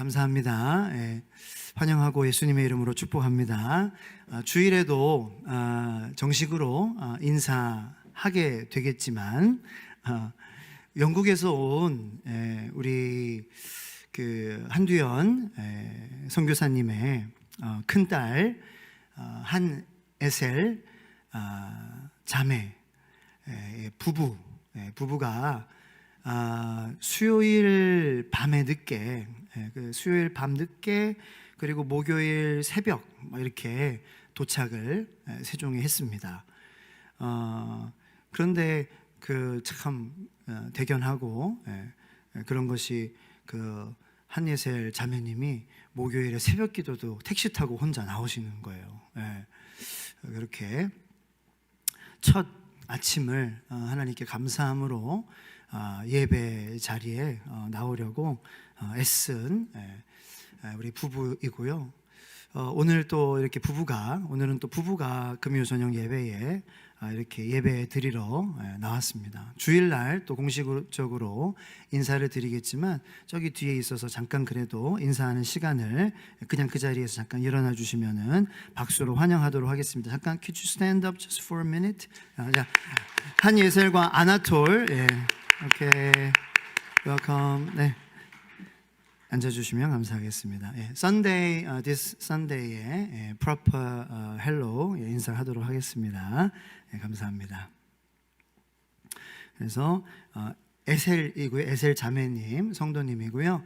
감사합니다. 환영하고 예수님의 이름으로 축복합니다. 주일에도 정식으로 인사하게 되겠지만 영국에서 온 우리 그 한두연 선교사님의 큰딸 한에셀 자매 부부가 수요일 밤에 늦게, 수요일 밤 늦게 그리고 목요일 새벽 이렇게 도착을 세종에 했습니다. 그런데 그 참 대견하고 그런 것이 그 한예셀 자매님이 목요일에 새벽 기도도 택시 타고 혼자 나오시는 거예요. 그렇게 첫 아침을 하나님께 감사함으로 예배 자리에 나오려고 애쓴 우리 부부이고요. 오늘은 또 부부가 금요 저녁 예배에 이렇게 예배 드리러 나왔습니다. 주일날 또 공식적으로 인사를 드리겠지만 저기 뒤에 있어서 잠깐 그래도 인사하는 시간을 그냥 그 자리에서 잠깐 일어나 주시면은 박수로 환영하도록 하겠습니다. 잠깐 could you stand up just for a minute? 자, 한예슬과 아나톨 오케이 welcome. 네. 앉아주시면 감사하겠습니다. Sunday, this Sunday에 proper hello 인사하도록 하겠습니다. 감사합니다. 그래서 에셀이고요, 에셀 자매님 성도님이고요.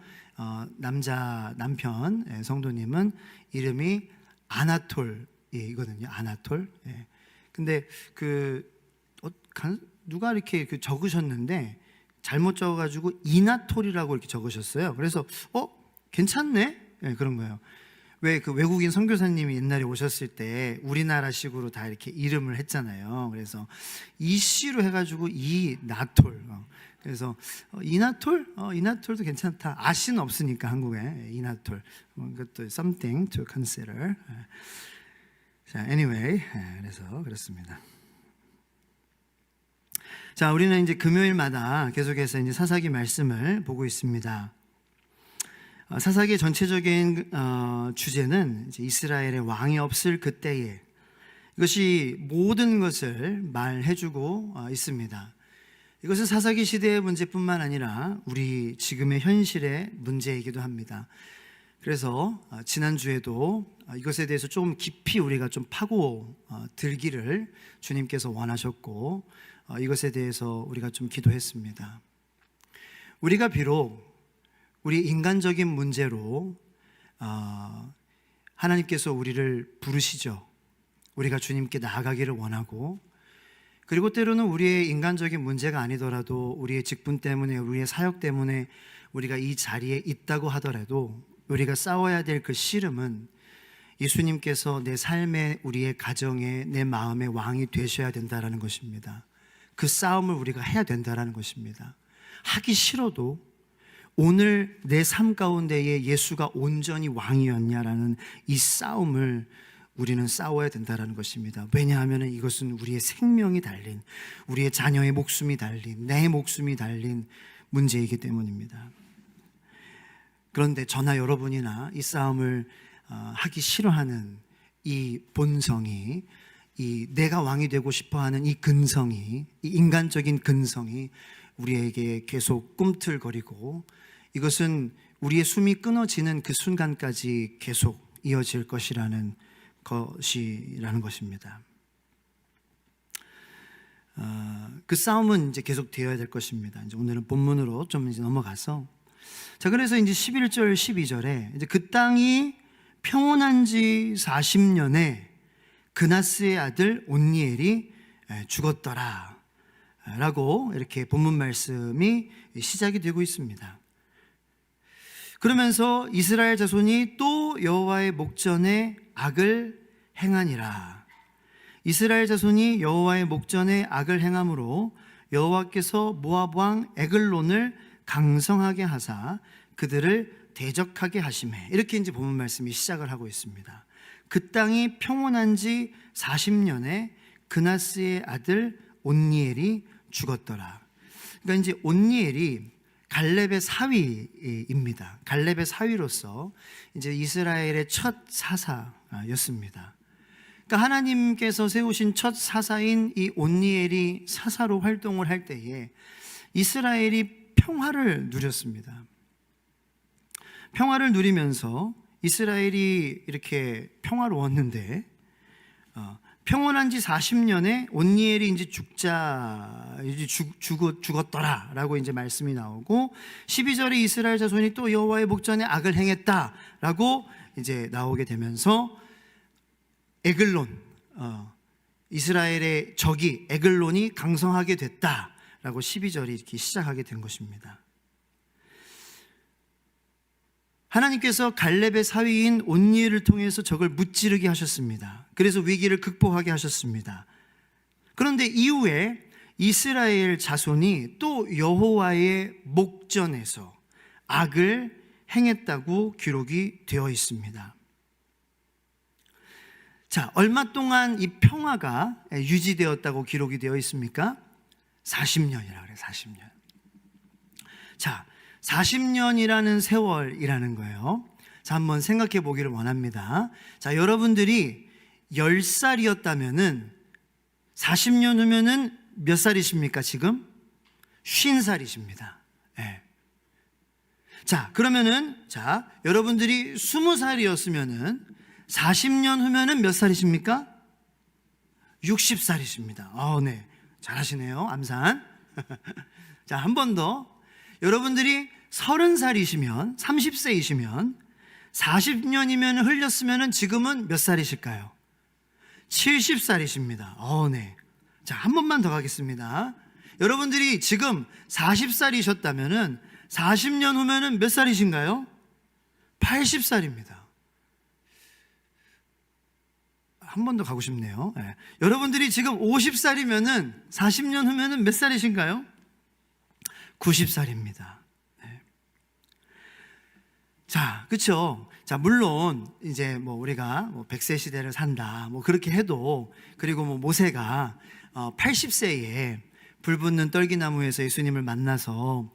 남편 성도님은 이름이 아나톨이거든요. 아나톨. 근데 누가 이렇게 적으셨는데. 잘못 적어가지고 이나톨이라고 이렇게 적으셨어요. 그래서 괜찮네? 그런 거예요. 왜 그 외국인 선교사님이 옛날에 오셨을 때 우리나라식으로 다 이렇게 이름을 했잖아요. 그래서 이씨로 해가지고 이나톨. 그래서 이나톨? 이나톨도 괜찮다. 아씨는 없으니까 한국에 이나톨. 그것도 something to consider. 자, anyway, 그래서 그렇습니다. 자, 우리는 이제 금요일마다 계속해서 이제 사사기 말씀을 보고 있습니다. 사사기의 전체적인 주제는 이제 이스라엘의 왕이 없을 그때에 이것이 모든 것을 말해주고 있습니다. 이것은 사사기 시대의 문제뿐만 아니라 우리 지금의 현실의 문제이기도 합니다. 그래서 지난주에도 이것에 대해서 좀 깊이 우리가 좀 파고 들기를 주님께서 원하셨고 이것에 대해서 우리가 좀 기도했습니다. 우리가 비록 우리 인간적인 문제로 하나님께서 우리를 부르시죠. 우리가 주님께 나아가기를 원하고, 그리고 때로는 우리의 인간적인 문제가 아니더라도 우리의 직분 때문에, 우리의 사역 때문에 우리가 이 자리에 있다고 하더라도 우리가 싸워야 될 그 씨름은 예수님께서 내 삶에, 우리의 가정에, 내 마음의 왕이 되셔야 된다는 것입니다. 그 싸움을 우리가 해야 된다는 것입니다. 하기 싫어도 오늘 내 삶 가운데에 예수가 온전히 왕이었냐라는 이 싸움을 우리는 싸워야 된다는 것입니다. 왜냐하면 이것은 우리의 생명이 달린, 우리의 자녀의 목숨이 달린, 내 목숨이 달린 문제이기 때문입니다. 그런데 저나 여러분이나 이 싸움을 하기 싫어하는 이 본성이, 이 내가 왕이 되고 싶어하는 이 근성이, 이 인간적인 근성이 우리에게 계속 꿈틀거리고, 이것은 우리의 숨이 끊어지는 그 순간까지 계속 이어질 것이라는 것입니다. 그 싸움은 이제 계속 되어야 될 것입니다. 이제 오늘은 본문으로 좀 이제 넘어가서, 자, 그래서 이제 11절 12절에 이제 그 땅이 평온한 지 40년에 그나스의 아들 온니엘이 죽었더라 라고 이렇게 본문 말씀이 시작이 되고 있습니다. 그러면서 이스라엘 자손이 또 여호와의 목전에 악을 행하니라. 이스라엘 자손이 여호와의 목전에 악을 행함으로 여호와께서 모압 왕 에글론을 강성하게 하사 그들을 대적하게 하시매. 이렇게 이제 본문 말씀이 시작을 하고 있습니다. 그 땅이 평온한 지 40년에 그나스의 아들 온니엘이 죽었더라. 그러니까 이제 온니엘이 갈렙의 사위입니다. 갈렙의 사위로서 이제 이스라엘의 첫 사사였습니다. 그러니까 하나님께서 세우신 첫 사사인 이 온니엘이 사사로 활동을 할 때에 이스라엘이 평화를 누렸습니다. 평화를 누리면서 이스라엘이 이렇게 평화로웠는데 평온한 지 40년에 온니엘이 이제 죽었더라라고 이제 말씀이 나오고 12절에 이스라엘 자손이 또 여호와의 목전에 악을 행했다라고 이제 나오게 되면서 에글론, 이스라엘의 적이 에글론이 강성하게 됐다라고 12절이 이렇게 시작하게 된 것입니다. 하나님께서 갈렙의 사위인 온니엘을 통해서 적을 무찌르게 하셨습니다. 그래서 위기를 극복하게 하셨습니다. 그런데 이후에 이스라엘 자손이 또 여호와의 목전에서 악을 행했다고 기록이 되어 있습니다. 자, 얼마 동안 이 평화가 유지되었다고 기록이 되어 있습니까? 40년이라고 그래요. 40년. 자, 40년이라는 세월이라는 거예요. 자, 한번 생각해 보기를 원합니다. 자, 여러분들이 10살이었다면은 40년 후면은 몇 살이십니까, 지금? 50살이십니다. 네. 자, 그러면은, 자, 여러분들이 20살이었으면은 40년 후면은 몇 살이십니까? 60살이십니다. 네. 잘하시네요. 암산. 자, 한 번 더. 여러분들이 30살이시면, 30세이시면 40년이면 흘렸으면 지금은 몇 살이실까요? 70살이십니다. 네. 자, 한 번만 더 가겠습니다. 여러분들이 지금 40살이셨다면 40년 후면 몇 살이신가요? 80살입니다. 한 번 더 가고 싶네요. 네. 여러분들이 지금 50살이면 40년 후면 몇 살이신가요? 90살입니다. 네. 자, 그렇죠. 자, 물론 이제 뭐 우리가 100세 시대를 산다, 뭐 그렇게 해도, 그리고 뭐 모세가 80세에 불붙는 떨기나무에서 예수님을 만나서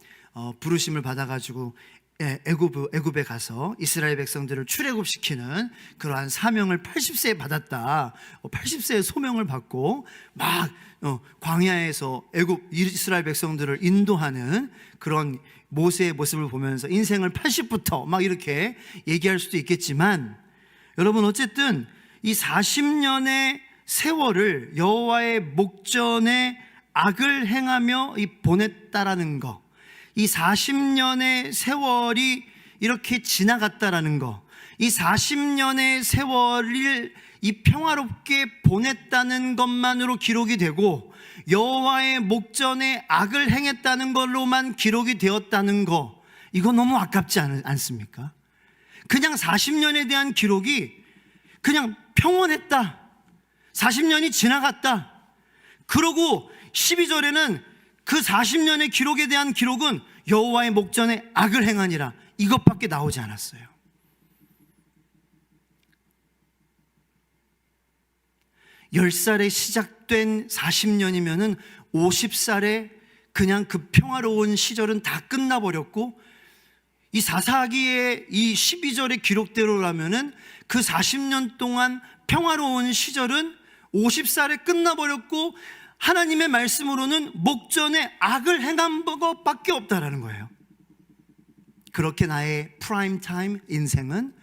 부르심을 받아가지고 애굽에 가서 이스라엘 백성들을 출애굽시키는 그러한 사명을 80세에 받았다. 80세의 소명을 받고 막 광야에서 이스라엘 백성들을 인도하는 그런 모세의 모습을 보면서 인생을 80부터 막 이렇게 얘기할 수도 있겠지만, 여러분 어쨌든 이 40년의 세월을 여호와의 목전에 악을 행하며 보냈다라는 거, 이 40년의 세월이 이렇게 지나갔다라는 거, 이 40년의 세월을 이 평화롭게 보냈다는 것만으로 기록이 되고 여호와의 목전에 악을 행했다는 걸로만 기록이 되었다는 거, 이거 너무 아깝지 않습니까? 그냥 40년에 대한 기록이 그냥 평온했다, 40년이 지나갔다, 그러고 12절에는 그 40년의 기록에 대한 기록은 여호와의 목전에 악을 행하니라, 이것밖에 나오지 않았어요. (10살에) 시작된 40년이면은 50살에 그냥 그 평화로운 시절은 다 끝나버렸고, 이 사사기의 이 12절의 기록대로라면은 그 40년 동안 평화로운 시절은 50살에 끝나버렸고, 하나님의 말씀으로는 목전에 악을 행한 것밖에 없다라는 거예요. 그렇게 나의 프라임 타임 인생은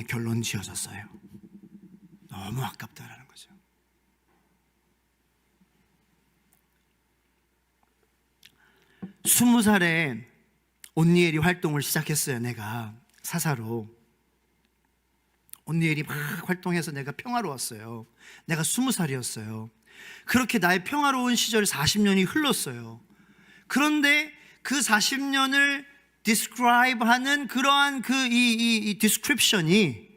결론 지어졌어요. 너무 아깝다라는 거죠. 스무 살에 온니엘이 활동을 시작했어요. 내가 사사로 온니엘이 막 활동해서 내가 평화로웠어요. 내가 20살이었어요. 그렇게 나의 평화로운 시절 40년이 흘렀어요. 그런데 그 40년을 describe하는 그러한 이 description이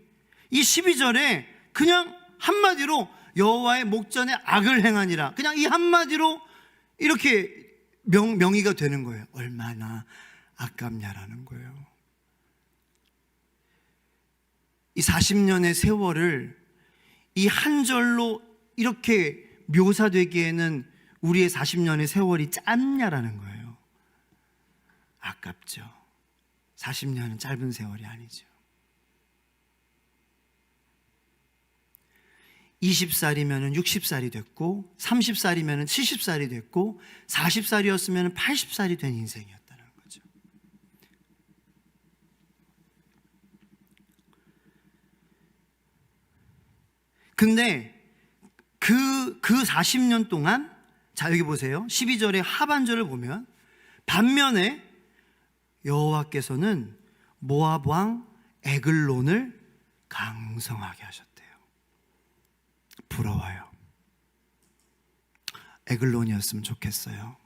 이 12절에 그냥 한마디로 여호와의 목전에 악을 행하니라, 그냥 이 한마디로 이렇게 명의가 되는 거예요. 얼마나 아깝냐라는 거예요. 이 40년의 세월을 이 한 절로 이렇게 묘사되기에는 우리의 40년의 세월이 짧냐라는 거예요. 아깝죠. 40년은 짧은 세월이 아니죠. 20살이면 60살이 됐고 30살이면 70살이 됐고 40살이었으면 80살이 된 인생이었다는 거죠. 근데 그 40년 동안, 자 여기 보세요. 12절의 하반절을 보면 반면에 여호와께서는 모압 왕 에글론을 강성하게 하셨대요. 부러워요. 에글론이었으면 좋겠어요.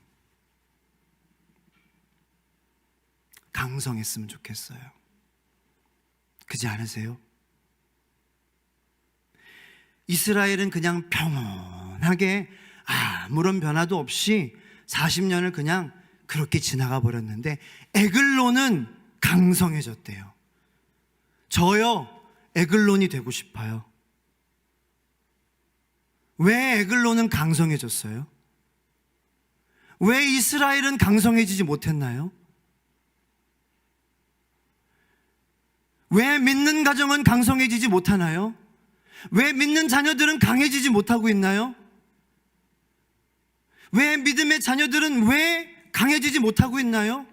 강성했으면 좋겠어요. 그렇지 않으세요? 이스라엘은 그냥 평온하게 아무런 변화도 없이 40년을 그냥 그렇게 지나가 버렸는데 에글론은 강성해졌대요. 저요 에글론이 되고 싶어요. 왜 에글론은 강성해졌어요? 왜 이스라엘은 강성해지지 못했나요? 왜 믿는 가정은 강성해지지 못하나요? 왜 믿는 자녀들은 강해지지 못하고 있나요? 왜 믿음의 자녀들은 왜 강해지지 못하고 있나요?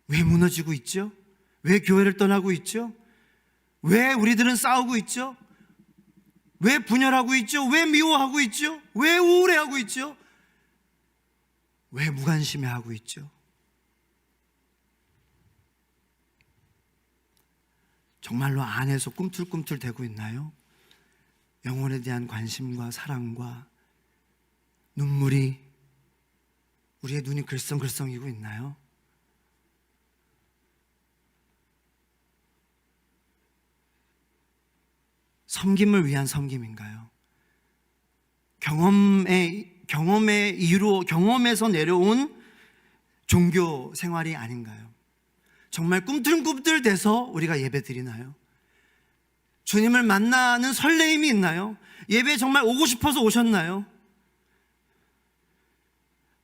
왜 무너지고 있죠? 왜 교회를 떠나고 있죠? 왜 우리들은 싸우고 있죠? 왜 분열하고 있죠? 왜 미워하고 있죠? 왜 우울해하고 있죠? 왜 무관심해하고 있죠? 정말로 안에서 꿈틀꿈틀 대고 있나요? 영혼에 대한 관심과 사랑과 눈물이 우리의 눈이 글썽글썽이고 있나요? 섬김을 위한 섬김인가요? 경험에서 내려온 종교 생활이 아닌가요? 정말 꿈틀꿈틀 대서 우리가 예배 드리나요? 주님을 만나는 설레임이 있나요? 예배 정말 오고 싶어서 오셨나요?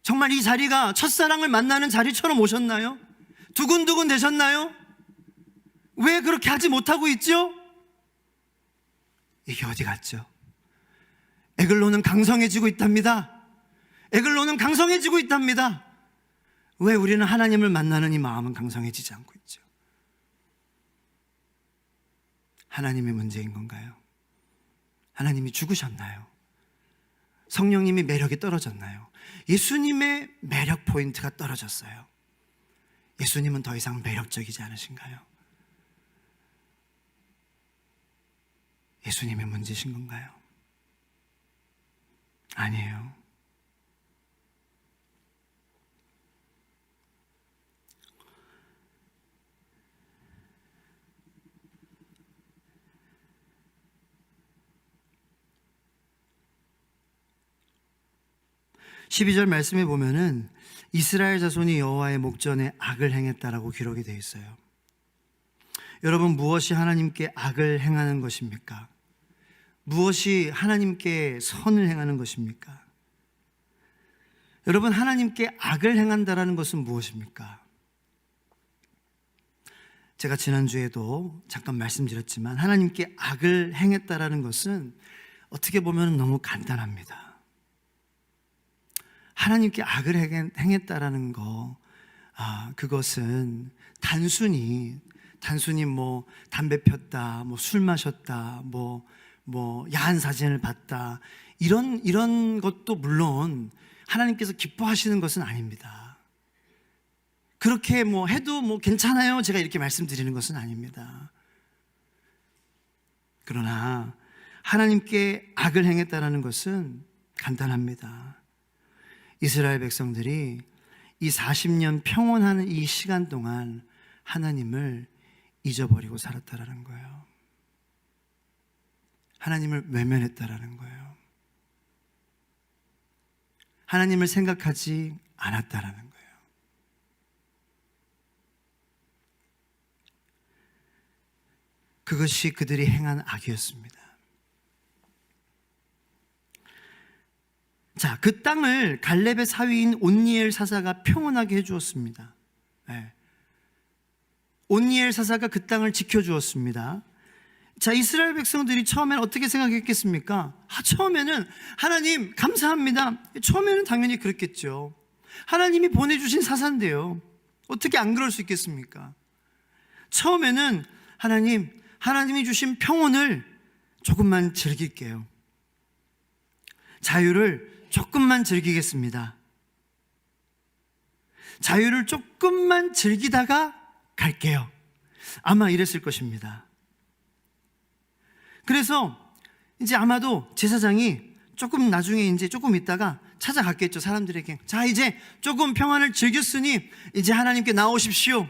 정말 이 자리가 첫사랑을 만나는 자리처럼 오셨나요? 두근두근 되셨나요? 왜 그렇게 하지 못하고 있죠? 이게 어디 갔죠? 에글론은 강성해지고 있답니다. 에글론은 강성해지고 있답니다. 왜 우리는 하나님을 만나는 이 마음은 강성해지지 않고 있죠? 하나님의 문제인 건가요? 하나님이 죽으셨나요? 성령님이 매력이 떨어졌나요? 예수님의 매력 포인트가 떨어졌어요. 예수님은 더 이상 매력적이지 않으신가요? 예수님의 문제신 건가요? 아니에요. 12절 말씀에 보면은 이스라엘 자손이 여호와의 목전에 악을 행했다라고 기록이 되어 있어요. 여러분, 무엇이 하나님께 악을 행하는 것입니까? 무엇이 하나님께 선을 행하는 것입니까? 여러분, 하나님께 악을 행한다라는 것은 무엇입니까? 제가 지난주에도 잠깐 말씀드렸지만 하나님께 악을 행했다라는 것은 어떻게 보면 너무 간단합니다. 하나님께 악을 행했다라는 거, 그것은 단순히 뭐 담배 폈다, 뭐 술 마셨다, 뭐 야한 사진을 봤다, 이런 것도 물론 하나님께서 기뻐하시는 것은 아닙니다. 그렇게 뭐 해도 뭐 괜찮아요, 제가 이렇게 말씀드리는 것은 아닙니다. 그러나 하나님께 악을 행했다라는 것은 간단합니다. 이스라엘 백성들이 이 40년 평온하는 이 시간 동안 하나님을 잊어버리고 살았다라는 거예요. 하나님을 외면했다라는 거예요. 하나님을 생각하지 않았다라는 거예요. 그것이 그들이 행한 악이었습니다. 자, 그 땅을 갈렙의 사위인 온니엘 사사가 평온하게 해주었습니다. 네. 온니엘 사사가 그 땅을 지켜주었습니다. 자, 이스라엘 백성들이 처음에는 어떻게 생각했겠습니까? 처음에는 하나님 감사합니다. 처음에는 당연히 그랬겠죠. 하나님이 보내주신 사사인데요, 어떻게 안 그럴 수 있겠습니까? 처음에는 하나님이 주신 평온을 조금만 즐길게요. 자유를 조금만 즐기겠습니다. 자유를 조금만 즐기다가 갈게요. 아마 이랬을 것입니다. 그래서 이제 아마도 제사장이 조금 나중에 이제 조금 있다가 찾아갔겠죠. 사람들에게. 자, 이제 조금 평안을 즐겼으니 이제 하나님께 나오십시오.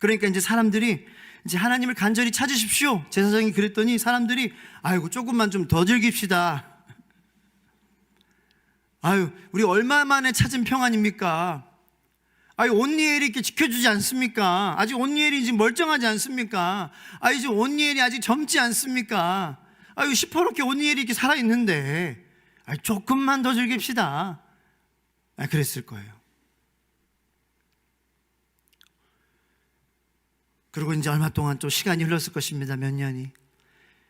그러니까 이제 사람들이 이제 하나님을 간절히 찾으십시오. 제사장이 그랬더니 사람들이 아이고 조금만 좀 더 즐깁시다. 아유, 우리 얼마 만에 찾은 평안입니까? 아유, 온니엘이 이렇게 지켜주지 않습니까? 아직 온니엘이 이제 멀쩡하지 않습니까? 아유, 이제 온니엘이 아직 젊지 않습니까? 아유, 시퍼렇게 온니엘이 이렇게 살아있는데, 아유, 조금만 더 즐깁시다. 그랬을 거예요. 그리고 이제 얼마 동안 또 시간이 흘렀을 것입니다. 몇 년이.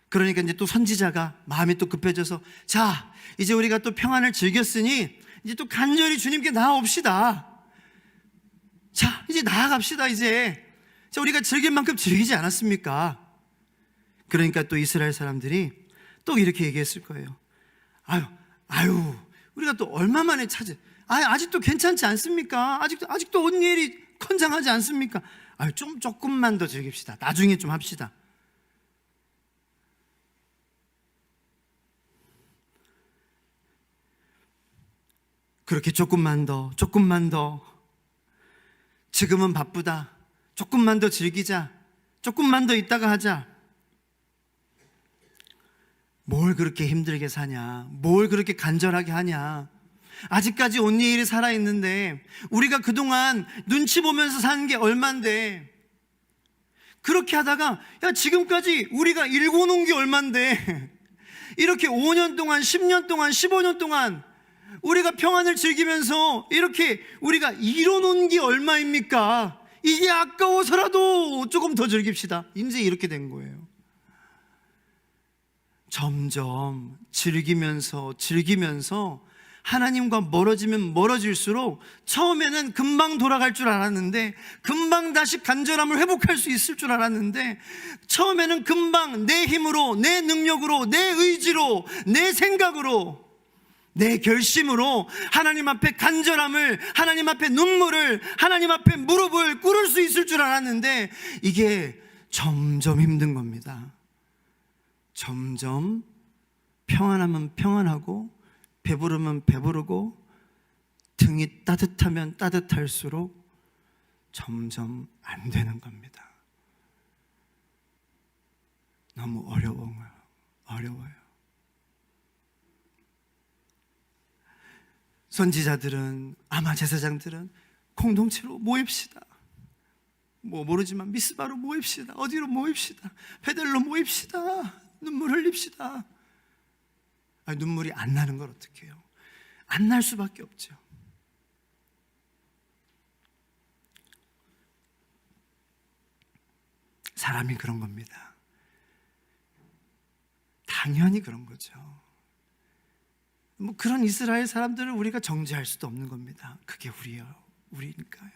그러니까 이제 또 선지자가 마음이 또 급해져서, 자, 이제 우리가 또 평안을 즐겼으니 이제 또 간절히 주님께 나아옵시다. 자, 이제 나아갑시다. 이제 자, 우리가 즐길 만큼 즐기지 않았습니까? 그러니까 또 이스라엘 사람들이 또 이렇게 얘기했을 거예요. 아유, 우리가 또 얼마 만에 찾은, 아직도 괜찮지 않습니까? 아직도 온니엘이 건장하지 않습니까? 조금만 더 즐깁시다. 나중에 좀 합시다. 그렇게 조금만 더, 지금은 바쁘다, 조금만 더 즐기자, 조금만 더 있다가 하자. 뭘 그렇게 힘들게 사냐, 뭘 그렇게 간절하게 하냐. 아직까지 온니엘이 살아있는데 우리가 그동안 눈치 보면서 사는 게 얼만데, 그렇게 하다가 야, 지금까지 우리가 일궈놓은 게 얼만데, 이렇게 5년 동안, 10년 동안, 15년 동안 우리가 평안을 즐기면서 이렇게 우리가 이뤄놓은 게 얼마입니까? 이게 아까워서라도 조금 더 즐깁시다. 이제 이렇게 된 거예요. 점점 즐기면서 하나님과 멀어지면 멀어질수록 처음에는 금방 돌아갈 줄 알았는데, 금방 다시 간절함을 회복할 수 있을 줄 알았는데, 처음에는 금방 내 힘으로, 내 능력으로, 내 의지로, 내 생각으로, 내 결심으로 하나님 앞에 간절함을, 하나님 앞에 눈물을, 하나님 앞에 무릎을 꿇을 수 있을 줄 알았는데, 이게 점점 힘든 겁니다. 점점 평안하면 평안하고, 배부르면 배부르고, 등이 따뜻하면 따뜻할수록 점점 안 되는 겁니다. 너무 어려워요. 선지자들은, 아마 제사장들은 공동체로 모입시다. 모르지만 미스바로 모입시다. 어디로 모입시다. 베델로 모입시다. 눈물 흘립시다. 눈물이 안 나는 걸 어떻게 해요? 안 날 수밖에 없죠. 사람이 그런 겁니다. 당연히 그런 거죠. 그런 이스라엘 사람들을 우리가 정죄할 수도 없는 겁니다. 그게 우리니까요.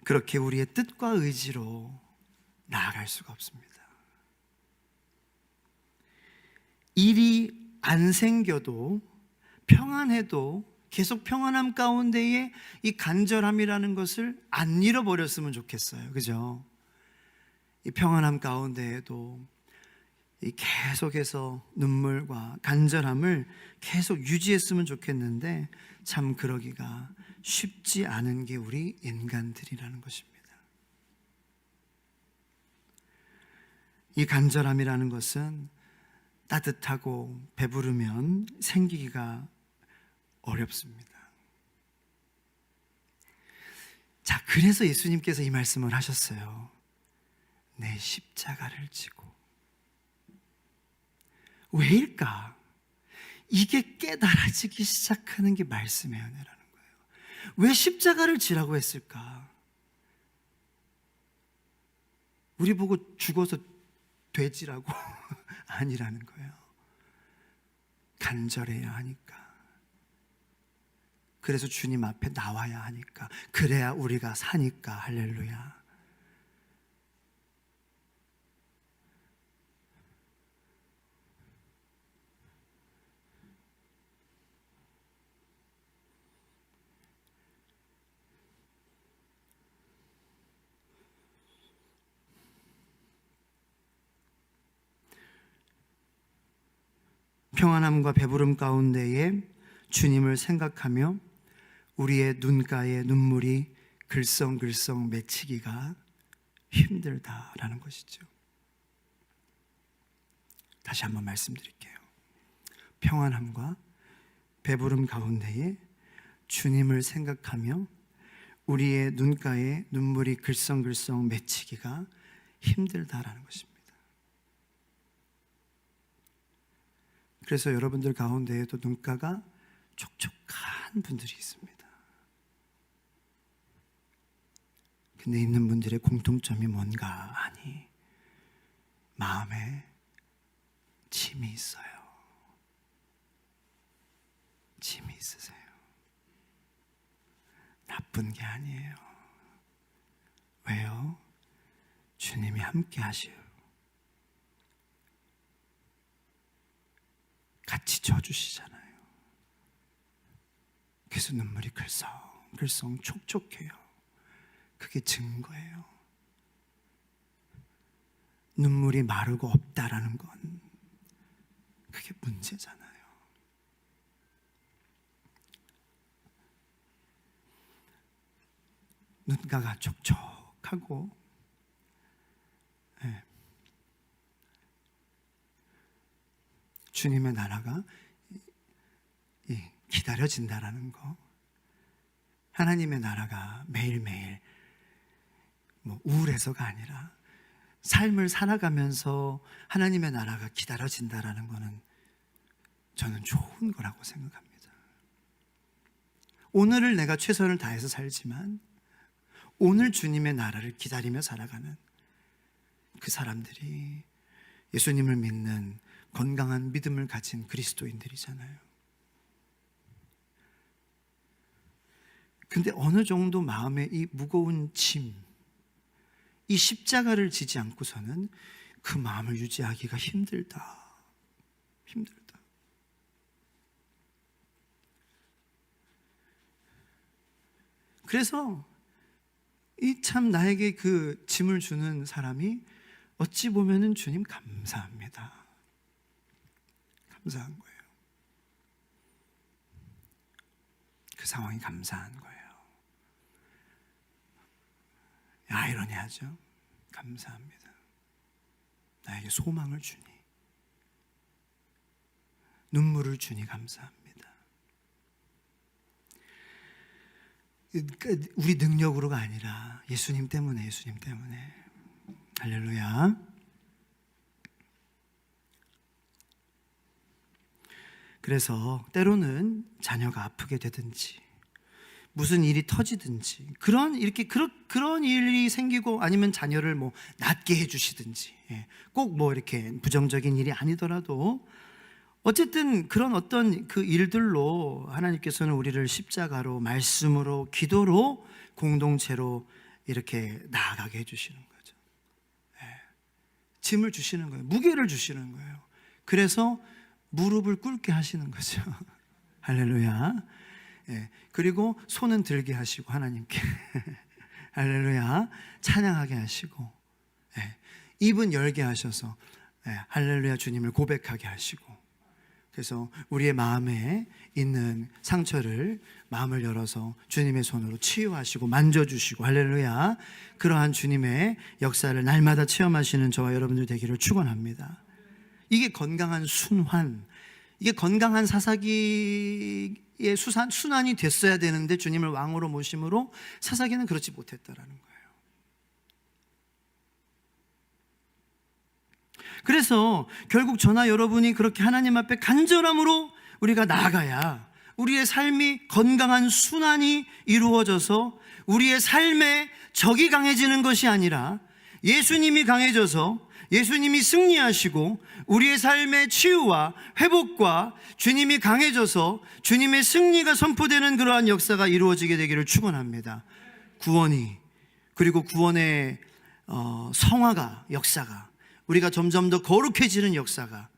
그렇게 우리의 뜻과 의지로 나아갈 수가 없습니다. 일이 안 생겨도, 평안해도 계속 평안함 가운데에 이 간절함이라는 것을 안 잃어버렸으면 좋겠어요. 그죠? 이 평안함 가운데에도 이 계속해서 눈물과 간절함을 계속 유지했으면 좋겠는데, 참 그러기가 쉽지 않은 게 우리 인간들이라는 것입니다. 이 간절함이라는 것은 따뜻하고 배부르면 생기기가 어렵습니다. 자, 그래서 예수님께서 이 말씀을 하셨어요. 내 십자가를 지고. 왜일까? 이게 깨달아지기 시작하는 게 말씀의 은혜라는 거예요. 왜 십자가를 지라고 했을까? 우리 보고 죽어서 돼지라고 아니라는 거예요. 간절해야 하니까. 그래서 주님 앞에 나와야 하니까. 그래야 우리가 사니까. 할렐루야. 평안함과 배부름 가운데에 주님을 생각하며 우리의 눈가에 눈물이 글썽글썽 맺히기가 힘들다라는 것이죠. 다시 한번 말씀드릴게요. 평안함과 배부름 가운데에 주님을 생각하며 우리의 눈가에 눈물이 글썽글썽 맺히기가 힘들다라는 것입니다. 그래서 여러분들 가운데에도 눈가가 촉촉한 분들이 있습니다. 근데 있는 분들의 공통점이 뭔가 하니 마음에 짐이 있어요. 짐이 있으세요. 나쁜 게 아니에요. 왜요? 주님이 함께 하시요. 같이 져주시잖아요. 그래서 눈물이 글썽글썽 촉촉해요. 그게 증거예요. 눈물이 마르고 없다라는 건 그게 문제잖아요. 눈가가 촉촉하고 주님의 나라가 기다려진다라는 거, 하나님의 나라가 매일매일 우울해서가 아니라 삶을 살아가면서 하나님의 나라가 기다려진다라는 거는 저는 좋은 거라고 생각합니다. 오늘을 내가 최선을 다해서 살지만 오늘 주님의 나라를 기다리며 살아가는 그 사람들이 예수님을 믿는 건강한 믿음을 가진 그리스도인들이잖아요. 근데 어느 정도 마음에 이 무거운 짐, 이 십자가를 지지 않고서는 그 마음을 유지하기가 힘들다. 그래서 이 참 나에게 그 짐을 주는 사람이 어찌 보면은 주님 감사합니다. 감사한 거예요. 그 상황이 감사한 거예요. 아이러니하죠? 감사합니다. 나에게 소망을 주니, 눈물을 주니 감사합니다. 우리 능력으로가 아니라 예수님 때문에, 예수님 때문에. 할렐루야. 그래서 때로는 자녀가 아프게 되든지 무슨 일이 터지든지 그런 일이 생기고 아니면 자녀를 낫게 해주시든지 꼭 이렇게 부정적인 일이 아니더라도 어쨌든 그런 어떤 그 일들로 하나님께서는 우리를 십자가로, 말씀으로, 기도로, 공동체로 이렇게 나아가게 해주시는 거죠. 짐을 주시는 거예요. 무게를 주시는 거예요. 그래서 무릎을 꿇게 하시는 거죠. 할렐루야. 그리고 손은 들게 하시고 하나님께 할렐루야 찬양하게 하시고 입은 열게 하셔서 할렐루야 주님을 고백하게 하시고, 그래서 우리의 마음에 있는 상처를 마음을 열어서 주님의 손으로 치유하시고 만져주시고 할렐루야, 그러한 주님의 역사를 날마다 체험하시는 저와 여러분들 되기를 축원합니다. 이게 건강한 순환, 이게 건강한 사사기의 순환이 됐어야 되는데 주님을 왕으로 모심으로 사사기는 그렇지 못했다라는 거예요. 그래서 결국 저나 여러분이 그렇게 하나님 앞에 간절함으로 우리가 나아가야 우리의 삶이 건강한 순환이 이루어져서 우리의 삶에 적이 강해지는 것이 아니라 예수님이 강해져서 예수님이 승리하시고 우리의 삶의 치유와 회복과 주님이 강해져서 주님의 승리가 선포되는 그러한 역사가 이루어지게 되기를 축원합니다. 구원이, 그리고 구원의 성화가, 역사가, 우리가 점점 더 거룩해지는 역사가,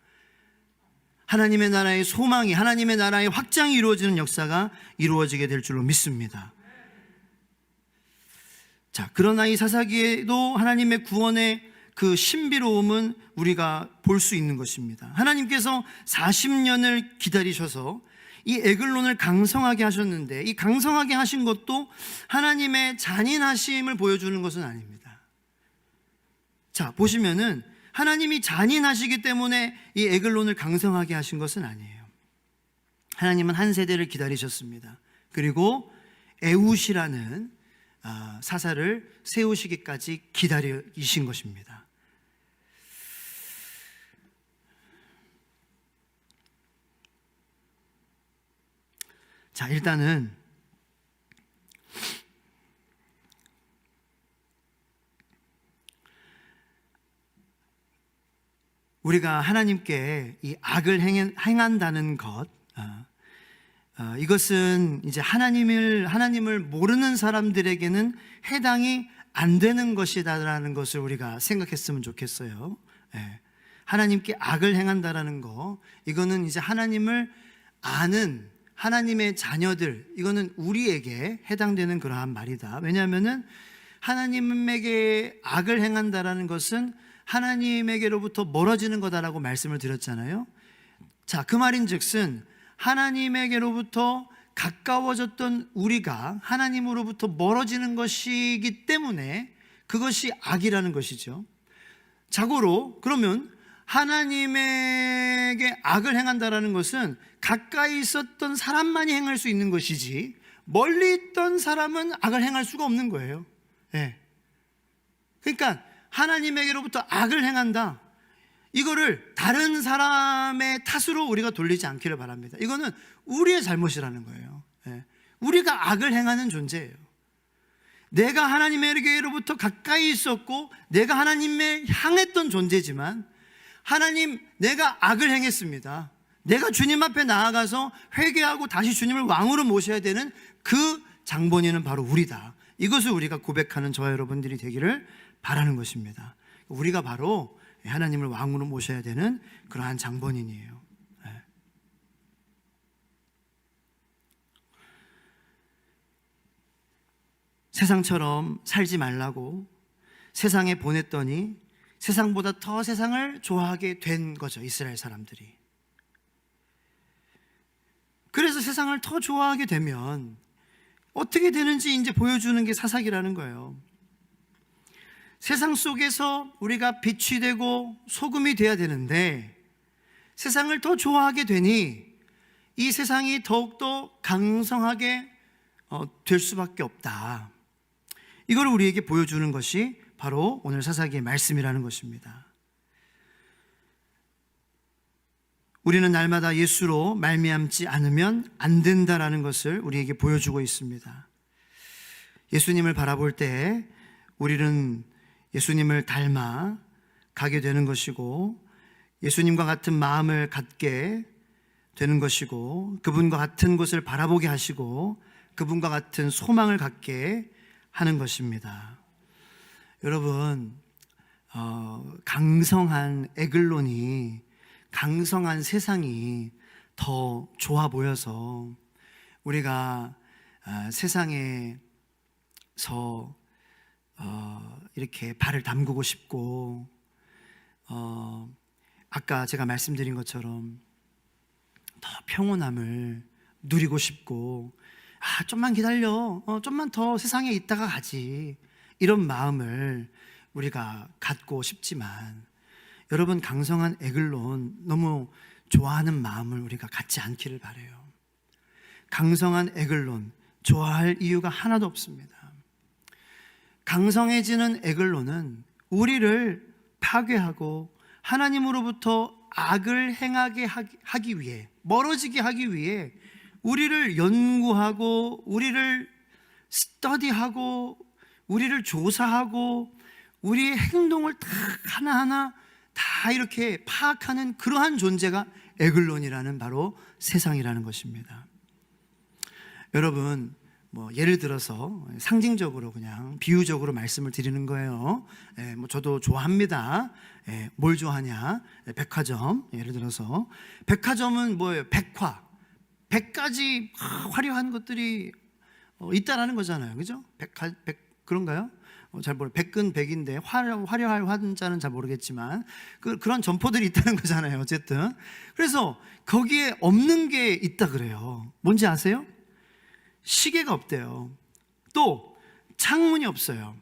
하나님의 나라의 소망이, 하나님의 나라의 확장이 이루어지는 역사가 이루어지게 될 줄로 믿습니다. 자, 그러나 이 사사기에도 하나님의 구원의 그 신비로움은 우리가 볼 수 있는 것입니다. 하나님께서 40년을 기다리셔서 이 에글론을 강성하게 하셨는데, 이 강성하게 하신 것도 하나님의 잔인하심을 보여주는 것은 아닙니다. 자, 보시면은 하나님이 잔인하시기 때문에 이 에글론을 강성하게 하신 것은 아니에요. 하나님은 한 세대를 기다리셨습니다. 그리고 에훗이라는 사사를 세우시기까지 기다리신 것입니다. 자, 일단은 우리가 하나님께 이 악을 행한다는 것, 이것은 이제 하나님을 모르는 사람들에게는 해당이 안 되는 것이다라는 것을 우리가 생각했으면 좋겠어요. 하나님께 악을 행한다라는 거, 이거는 이제 하나님을 아는 하나님의 자녀들, 이거는 우리에게 해당되는 그러한 말이다. 왜냐하면은 하나님에게 악을 행한다라는 것은 하나님에게로부터 멀어지는 거다라고 말씀을 드렸잖아요. 자, 그 말인즉슨 하나님에게로부터 가까워졌던 우리가 하나님으로부터 멀어지는 것이기 때문에 그것이 악이라는 것이죠. 자고로 그러면 하나님에게 악을 행한다라는 것은 가까이 있었던 사람만이 행할 수 있는 것이지 멀리 있던 사람은 악을 행할 수가 없는 거예요. 그러니까 하나님에게로부터 악을 행한다, 이거를 다른 사람의 탓으로 우리가 돌리지 않기를 바랍니다. 이거는 우리의 잘못이라는 거예요. 우리가 악을 행하는 존재예요. 내가 하나님에게로부터 가까이 있었고 내가 하나님에 향했던 존재지만, 하나님, 내가 악을 행했습니다. 내가 주님 앞에 나아가서 회개하고 다시 주님을 왕으로 모셔야 되는 그 장본인은 바로 우리다. 이것을 우리가 고백하는 저와 여러분들이 되기를 바라는 것입니다. 우리가 바로 하나님을 왕으로 모셔야 되는 그러한 장본인이에요. 세상처럼 살지 말라고 세상에 보냈더니 세상보다 더 세상을 좋아하게 된 거죠, 이스라엘 사람들이. 그래서 세상을 더 좋아하게 되면 어떻게 되는지 이제 보여주는 게 사사기라는 거예요. 세상 속에서 우리가 빛이 되고 소금이 돼야 되는데 세상을 더 좋아하게 되니 이 세상이 더욱더 강성하게 될 수밖에 없다. 이걸 우리에게 보여주는 것이 바로 오늘 사사기의 말씀이라는 것입니다. 우리는 날마다 예수로 말미암지 않으면 안 된다라는 것을 우리에게 보여주고 있습니다. 예수님을 바라볼 때 우리는 예수님을 닮아 가게 되는 것이고, 예수님과 같은 마음을 갖게 되는 것이고, 그분과 같은 곳을 바라보게 하시고 그분과 같은 소망을 갖게 하는 것입니다. 여러분, 강성한 에글론이, 강성한 세상이 더 좋아 보여서 우리가 세상에서 이렇게 발을 담그고 싶고, 아까 제가 말씀드린 것처럼 더 평온함을 누리고 싶고, 좀만 기다려, 좀만 더 세상에 있다가 가지, 이런 마음을 우리가 갖고 싶지만, 여러분, 강성한 에글론 너무 좋아하는 마음을 우리가 갖지 않기를 바라요. 강성한 에글론 좋아할 이유가 하나도 없습니다. 강성해지는 에글론은 우리를 파괴하고 하나님으로부터 악을 행하게 하기 위해, 멀어지게 하기 위해 우리를 연구하고 우리를 스터디하고 우리를 조사하고 우리의 행동을 다 하나하나 다 이렇게 파악하는 그러한 존재가 에글론이라는 바로 세상이라는 것입니다. 여러분, 예를 들어서 상징적으로 그냥 비유적으로 말씀을 드리는 거예요. 저도 좋아합니다. 뭘 좋아하냐? 백화점. 예를 들어서 백화점은 뭐예요? 100가지 화려한 것들이 있다라는 거잖아요. 그죠? 그런가요? 잘 모르. 100은 100인데 화려할 화자는 잘 모르겠지만 그런 점포들이 있다는 거잖아요. 어쨌든 그래서 거기에 없는 게 있다 그래요. 뭔지 아세요? 시계가 없대요. 또 창문이 없어요.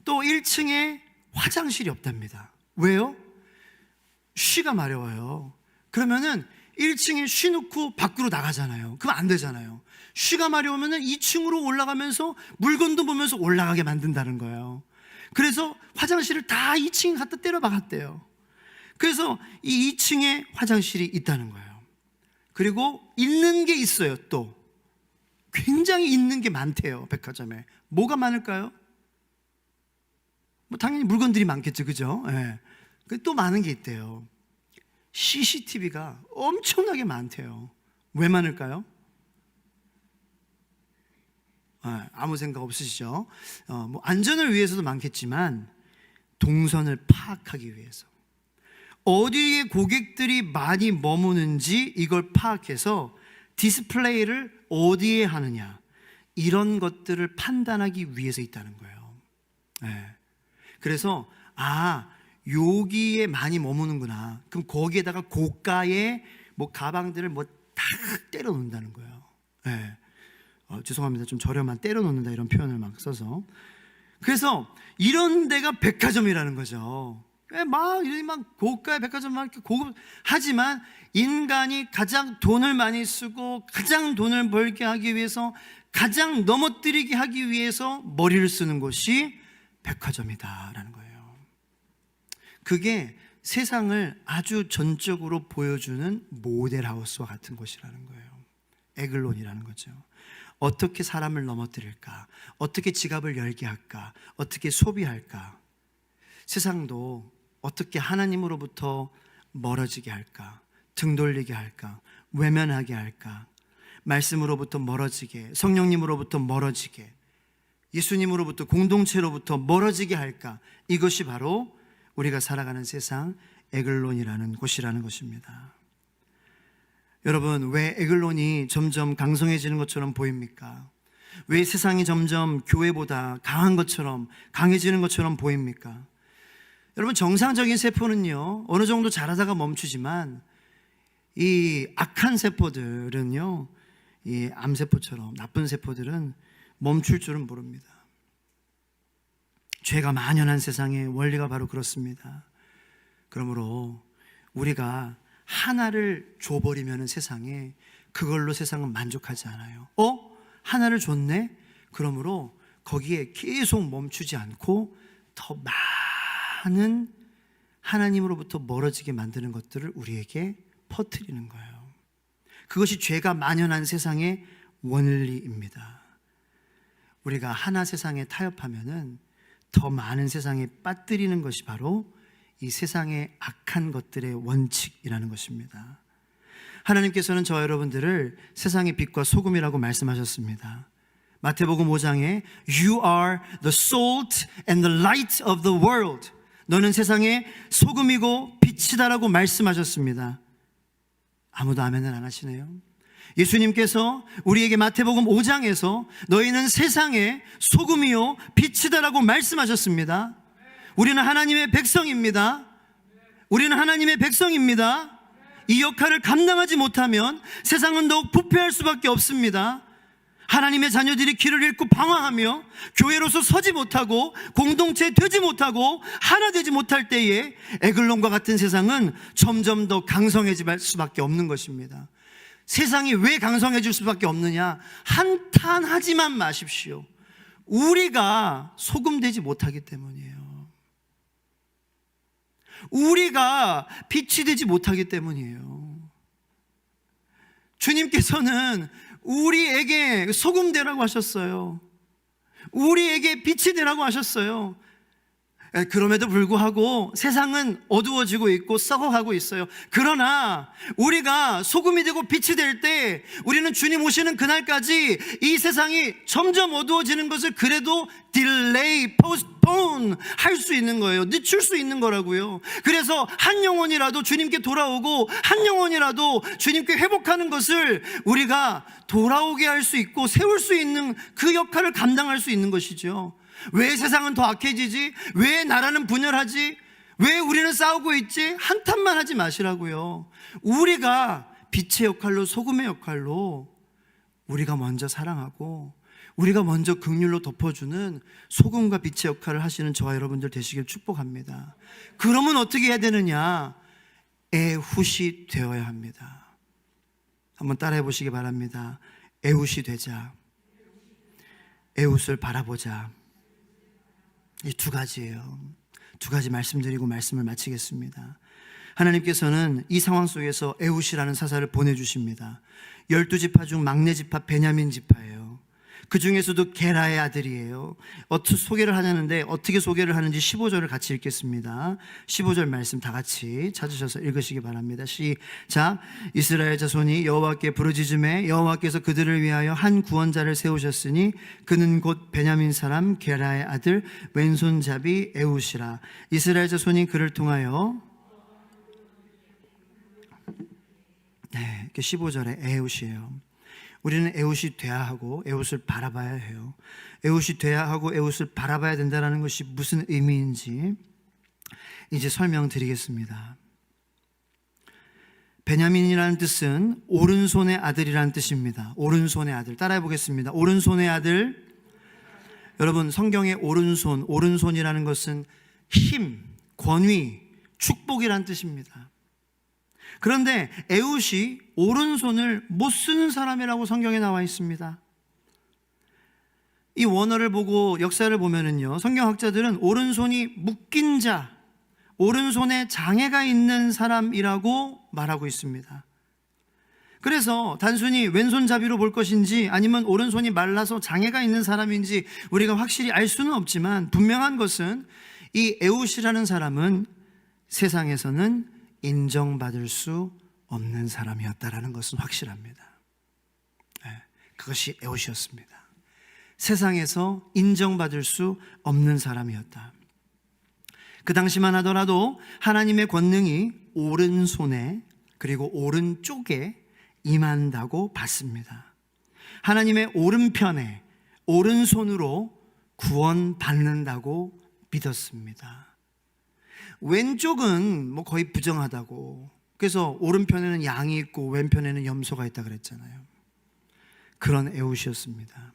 또 1층에 화장실이 없답니다. 왜요? 쉬가 마려워요. 그러면은 1층에 쉬 놓고 밖으로 나가잖아요. 그럼 안 되잖아요. 쉬가 마려우면은 2층으로 올라가면서 물건도 보면서 올라가게 만든다는 거예요. 그래서 화장실을 다 2층에 갖다 때려 박았대요. 그래서 이 2층에 화장실이 있다는 거예요. 그리고 있는 게 있어요. 또 굉장히 있는 게 많대요. 백화점에 뭐가 많을까요? 당연히 물건들이 많겠죠. 그죠? 또 많은 게 있대요. CCTV가 엄청나게 많대요. 왜 많을까요? 아무 생각 없으시죠? 안전을 위해서도 많겠지만 동선을 파악하기 위해서, 어디에 고객들이 많이 머무는지 이걸 파악해서 디스플레이를 어디에 하느냐, 이런 것들을 판단하기 위해서 있다는 거예요. 그래서 여기에 많이 머무는구나. 그럼 거기에다가 고가의 가방들을 다 때려 놓는다는 거예요. 죄송합니다. 좀 저렴한 때려 놓는다 이런 표현을 막 써서. 그래서 이런 데가 백화점이라는 거죠. 막 고가의 백화점 막 이렇게 고급 하지만 인간이 가장 돈을 많이 쓰고 가장 돈을 벌게 하기 위해서, 가장 넘어뜨리게 하기 위해서 머리를 쓰는 곳이 백화점이다라는 거예요. 그게 세상을 아주 전적으로 보여주는 모델하우스와 같은 곳이라는 거예요. 에글론이라는 거죠. 어떻게 사람을 넘어뜨릴까? 어떻게 지갑을 열게 할까? 어떻게 소비할까? 세상도 어떻게 하나님으로부터 멀어지게 할까? 등 돌리게 할까? 외면하게 할까? 말씀으로부터 멀어지게, 성령님으로부터 멀어지게, 예수님으로부터, 공동체로부터 멀어지게 할까? 이것이 바로 우리가 살아가는 세상 에글론이라는 곳이라는 것입니다. 여러분, 왜 에글론이 점점 강성해지는 것처럼 보입니까? 왜 세상이 점점 교회보다 강한 것처럼, 강해지는 것처럼 보입니까? 여러분, 정상적인 세포는요, 어느 정도 자라다가 멈추지만 이 악한 세포들은요, 이 암세포처럼 나쁜 세포들은 멈출 줄은 모릅니다. 죄가 만연한 세상의 원리가 바로 그렇습니다. 그러므로 우리가 하나를 줘버리면 세상에, 그걸로 세상은 만족하지 않아요. 하나를 줬네? 그러므로 거기에 계속 멈추지 않고 더 많은 하나님으로부터 멀어지게 만드는 것들을 우리에게 퍼뜨리는 거예요. 그것이 죄가 만연한 세상의 원리입니다. 우리가 하나 세상에 타협하면은 더 많은 세상에 빠뜨리는 것이 바로 이 세상의 악한 것들의 원칙이라는 것입니다. 하나님께서는 저와 여러분들을 세상의 빛과 소금이라고 말씀하셨습니다. 마태복음 5장에 You are the salt and the light of the world. 너는 세상의 소금이고 빛이다라고 말씀하셨습니다. 아무도 아멘을 안 하시네요. 예수님께서 우리에게 마태복음 5장에서 너희는 세상의 소금이요 빛이다라고 말씀하셨습니다. 우리는 하나님의 백성입니다. 우리는 하나님의 백성입니다. 이 역할을 감당하지 못하면 세상은 더욱 부패할 수밖에 없습니다. 하나님의 자녀들이 길을 잃고 방황하며 교회로서 서지 못하고 공동체 되지 못하고 하나 되지 못할 때에 에글론과 같은 세상은 점점 더 강성해질 수밖에 없는 것입니다. 세상이 왜 강성해질 수밖에 없느냐? 한탄하지만 마십시오. 우리가 소금되지 못하기 때문이에요. 우리가 빛이 되지 못하기 때문이에요. 주님께서는 우리에게 소금 되라고 하셨어요. 우리에게 빛이 되라고 하셨어요. 그럼에도 불구하고 세상은 어두워지고 있고 썩어가고 있어요. 그러나 우리가 소금이 되고 빛이 될 때 우리는 주님 오시는 그날까지 이 세상이 점점 어두워지는 것을 그래도 딜레이, 포스트폰 할 수 있는 거예요. 늦출 수 있는 거라고요. 그래서 한 영혼이라도 주님께 돌아오고 한 영혼이라도 주님께 회복하는 것을 우리가 돌아오게 할 수 있고 세울 수 있는 그 역할을 감당할 수 있는 것이죠. 왜 세상은 더 악해지지? 왜 나라는 분열하지? 왜 우리는 싸우고 있지? 한탄만 하지 마시라고요. 우리가 빛의 역할로, 소금의 역할로 우리가 먼저 사랑하고 우리가 먼저 긍휼로 덮어주는 소금과 빛의 역할을 하시는 저와 여러분들 되시길 축복합니다. 그러면 어떻게 해야 되느냐? 애훗이 되어야 합니다. 한번 따라해 보시기 바랍니다. 애훗이 되자. 애훗을 바라보자. 이 두 가지예요. 두 가지 말씀드리고 말씀을 마치겠습니다. 하나님께서는 이 상황 속에서 애훗이라는 사사를 보내주십니다. 12지파 중 막내 지파 베냐민 지파예요. 그 중에서도 게라의 아들이에요. 어떻게 소개를 하냐는데 어떻게 소개를 하는지 15절을 같이 읽겠습니다. 15절 말씀 다 같이 찾으셔서 읽으시기 바랍니다. 시작. 이스라엘 자손이 여호와께 부르짖음에 여호와께서 그들을 위하여 한 구원자를 세우셨으니 그는 곧 베냐민 사람 게라의 아들 왼손잡이 애훗이라. 이스라엘 자손이 그를 통하여 15절에 애훗이에요. 우리는 애훗이 돼야 하고 애훗을 바라봐야 해요. 애훗이 돼야 하고 애훗을 바라봐야 된다는 것이 무슨 의미인지 이제 설명드리겠습니다. 베냐민이라는 뜻은 오른손의 아들이라는 뜻입니다. 오른손의 아들. 따라해 보겠습니다. 오른손의 아들. 여러분, 성경의 오른손이라는 것은 힘, 권위, 축복이라는 뜻입니다. 그런데 애훗이 오른손을 못 쓰는 사람이라고 성경에 나와 있습니다. 이 원어를 보고 역사를 보면은요, 성경학자들은 오른손이 묶인 자, 오른손에 장애가 있는 사람이라고 말하고 있습니다. 그래서 단순히 왼손잡이로 볼 것인지 아니면 오른손이 말라서 장애가 있는 사람인지 우리가 확실히 알 수는 없지만 분명한 것은 이 애훗이라는 사람은 세상에서는 인정받을 수 없는 사람이었다라는 것은 확실합니다. 그것이 애훗이었습니다. 세상에서 인정받을 수 없는 사람이었다. 그 당시만 하더라도 하나님의 권능이 오른손에 그리고 오른쪽에 임한다고 봤습니다. 하나님의 오른편에 오른손으로 구원받는다고 믿었습니다. 왼쪽은 거의 부정하다고, 그래서 오른편에는 양이 있고 왼편에는 염소가 있다 그랬잖아요. 그런 애훗이었습니다.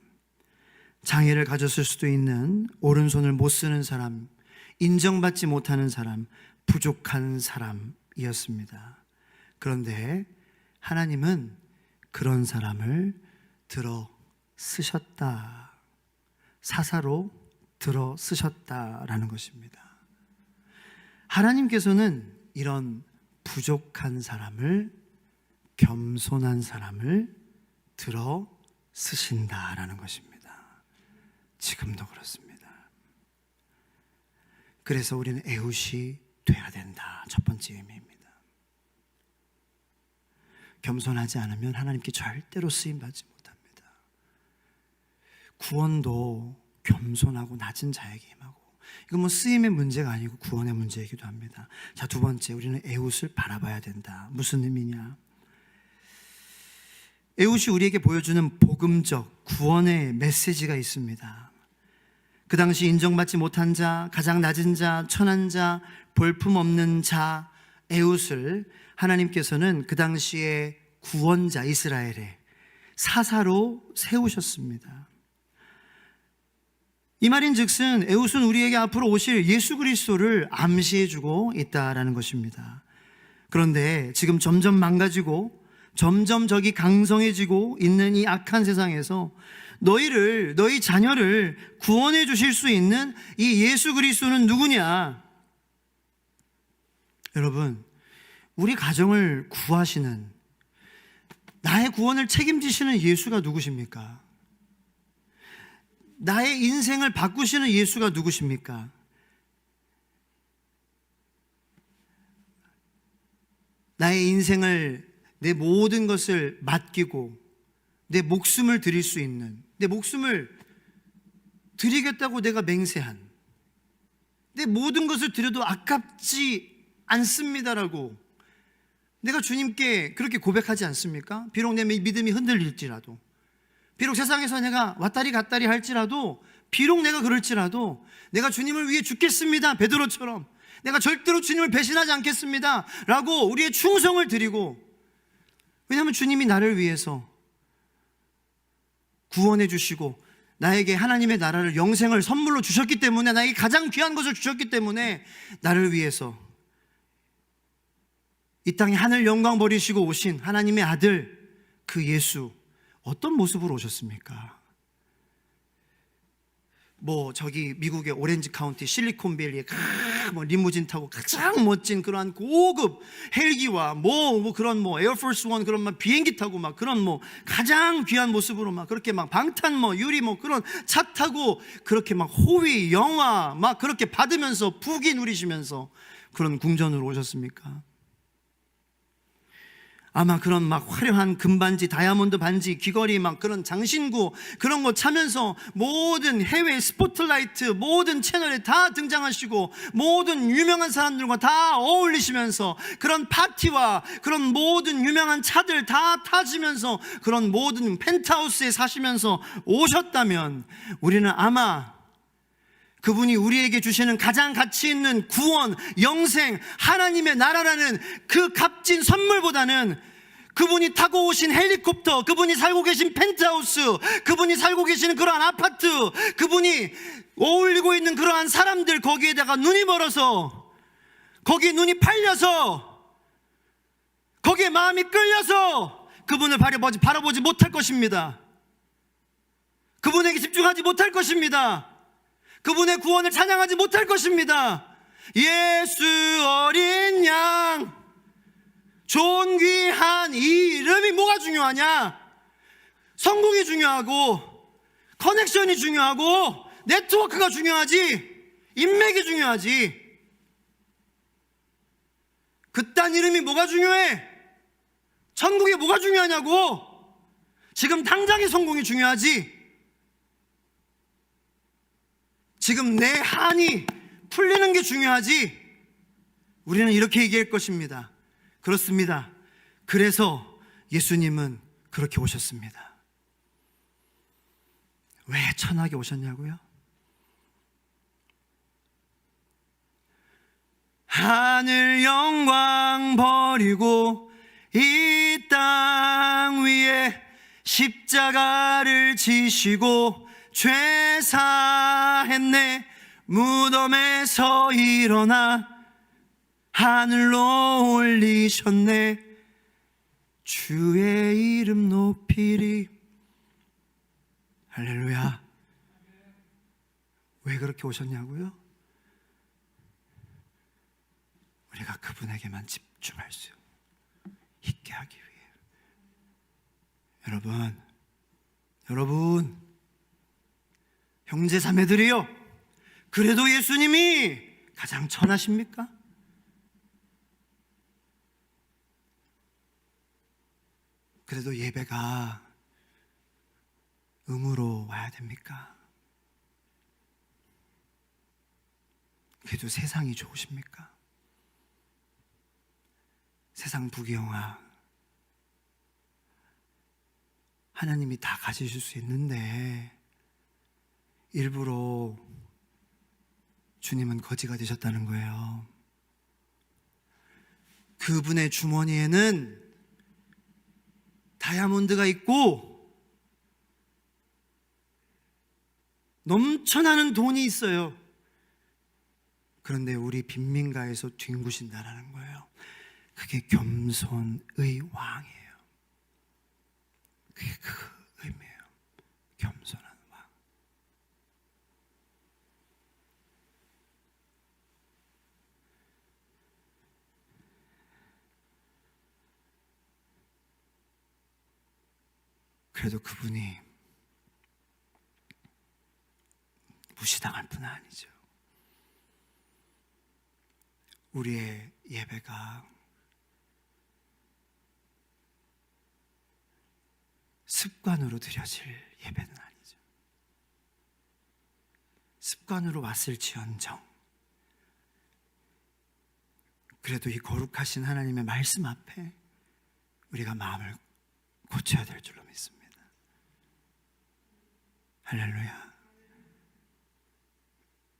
장애를 가졌을 수도 있는 오른손을 못 쓰는 사람, 인정받지 못하는 사람, 부족한 사람이었습니다. 그런데 하나님은 그런 사람을 들어 쓰셨다, 사사로 들어 쓰셨다라는 것입니다. 하나님께서는 이런 부족한 사람을, 겸손한 사람을 들어 쓰신다라는 것입니다. 지금도 그렇습니다. 그래서 우리는 애훗이 돼야 된다. 첫 번째 의미입니다. 겸손하지 않으면 하나님께 절대로 쓰임받지 못합니다. 구원도 겸손하고 낮은 자에게 임하고, 이건 쓰임의 문제가 아니고 구원의 문제이기도 합니다. 자, 두 번째, 우리는 애훗을 바라봐야 된다. 무슨 의미냐? 애훗이 우리에게 보여주는 복음적 구원의 메시지가 있습니다. 그 당시 인정받지 못한 자, 가장 낮은 자, 천한 자, 볼품없는 자, 애훗을 하나님께서는 그 당시에 구원자 이스라엘의 사사로 세우셨습니다. 이 말인즉슨 애훗은 우리에게 앞으로 오실 예수 그리스도를 암시해주고 있다라는 것입니다. 그런데 지금 점점 망가지고 점점 적이 강성해지고 있는 이 악한 세상에서 너희 자녀를 구원해 주실 수 있는 이 예수 그리스도는 누구냐? 여러분, 우리 가정을 구하시는, 나의 구원을 책임지시는 예수가 누구십니까? 나의 인생을 바꾸시는 예수가 누구십니까? 나의 인생을, 내 모든 것을 맡기고 내 목숨을 드릴 수 있는, 내 목숨을 드리겠다고 내가 맹세한, 내 모든 것을 드려도 아깝지 않습니다라고 내가 주님께 그렇게 고백하지 않습니까? 비록 내 믿음이 흔들릴지라도, 비록 세상에서 내가 왔다리 갔다리 할지라도, 비록 내가 그럴지라도 내가 주님을 위해 죽겠습니다, 베드로처럼 내가 절대로 주님을 배신하지 않겠습니다 라고 우리의 충성을 드리고, 왜냐하면 주님이 나를 위해서 구원해 주시고 나에게 하나님의 나라를, 영생을 선물로 주셨기 때문에, 나에게 가장 귀한 것을 주셨기 때문에 나를 위해서 이 땅에 하늘 영광 버리시고 오신 하나님의 아들, 그 예수, 어떤 모습으로 오셨습니까? 저기 미국의 오렌지 카운티 실리콘밸리에 리무진 타고 가장 멋진 그러한 고급 헬기와 그런 에어포스 원 그런 비행기 타고 그런 가장 귀한 모습으로 그렇게 방탄 유리 그런 차 타고 그렇게 호위 영화 그렇게 받으면서 부귀 누리시면서 그런 궁전으로 오셨습니까? 아마 그런 화려한 금반지, 다이아몬드 반지, 귀걸이 그런 장신구 그런 거 차면서 모든 해외 스포트라이트 모든 채널에 다 등장하시고 모든 유명한 사람들과 다 어울리시면서 그런 파티와 그런 모든 유명한 차들 다 타시면서 그런 모든 펜트하우스에 사시면서 오셨다면, 우리는 아마 그분이 우리에게 주시는 가장 가치 있는 구원, 영생, 하나님의 나라라는 그 값진 선물보다는 그분이 타고 오신 헬리콥터, 그분이 살고 계신 펜트하우스, 그분이 살고 계시는 그러한 아파트, 그분이 어울리고 있는 그러한 사람들, 거기에다가 눈이 멀어서, 거기에 눈이 팔려서, 거기에 마음이 끌려서 그분을 바라보지 못할 것입니다. 그분에게 집중하지 못할 것입니다. 그분의 구원을 찬양하지 못할 것입니다. 예수 어린 양, 존귀한 이 이름이 뭐가 중요하냐? 성공이 중요하고 커넥션이 중요하고 네트워크가 중요하지, 인맥이 중요하지. 그딴 이름이 뭐가 중요해? 천국에 뭐가 중요하냐고? 지금 당장의 성공이 중요하지. 지금 내 한이 풀리는 게 중요하지. 우리는 이렇게 얘기할 것입니다. 그렇습니다. 그래서 예수님은 그렇게 오셨습니다. 왜 천하게 오셨냐고요? 하늘 영광 버리고 이 땅 위에 십자가를 지시고 죄 사했네. 무덤에서 일어나 하늘로 올리셨네. 주의 이름 높이리. 할렐루야. 왜 그렇게 오셨냐고요? 우리가 그분에게만 집중할 수 있게 하기 위해. 여러분 형제 자매들이요, 그래도 예수님이 가장 천하십니까? 그래도 예배가 음으로 와야 됩니까? 그래도 세상이 좋으십니까? 세상 부귀영화 하나님이 다 가지실 수 있는데 일부러 주님은 거지가 되셨다는 거예요. 그분의 주머니에는 다이아몬드가 있고 넘쳐나는 돈이 있어요. 그런데 우리 빈민가에서 뒹구신다라는 거예요. 그게 겸손의 왕이에요. 그게 그 의미예요. 겸손한 왕. 그래도 그분이 무시당할 뿐 아니죠. 우리의 예배가 습관으로 드려질 예배는 아니죠. 습관으로 왔을지언정 그래도 이 거룩하신 하나님의 말씀 앞에 우리가 마음을 고쳐야 될 줄로 믿습니다. 할렐루야.